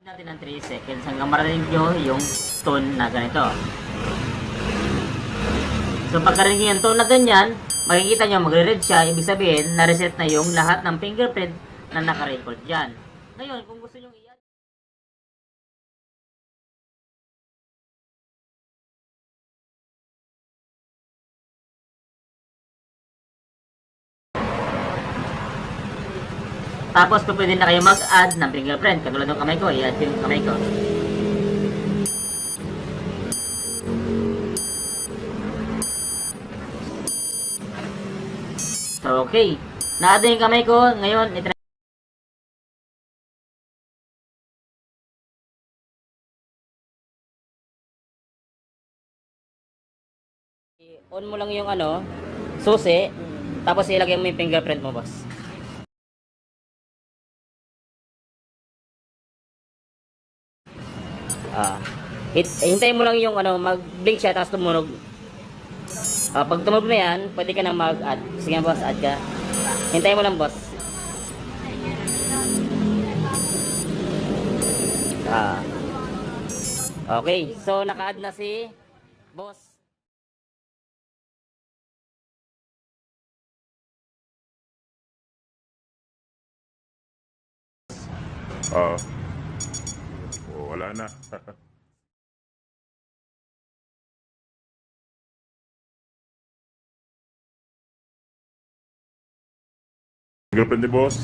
Natin ng 3 seconds hanggang marinig nyo yung tone na ganito. So pagkarinig nyo yung tone na ganyan, makikita nyo magre-red siya, ibig sabihin na-reset na yung lahat ng fingerprint na naka-record dyan. Ngayon, kung gusto nyo i-add, tapos pwede na kayo mag-add ng fingerprint. Katulad ng kamay ko, i-add yung kamay ko. So okay, na-add na yung kamay ko. Ngayon, on mo lang yung susi, tapos ilagay mo yung fingerprint mo, boss. Hintayin mo lang yung mag-blink siya, tapos tumunog. Pag tumunog na yan, pwede ka na mag-add. Sige boss, add ka. Hintayin mo lang, boss. Okay, so naka-add na si boss. Wala na. Fingerprint ni boss.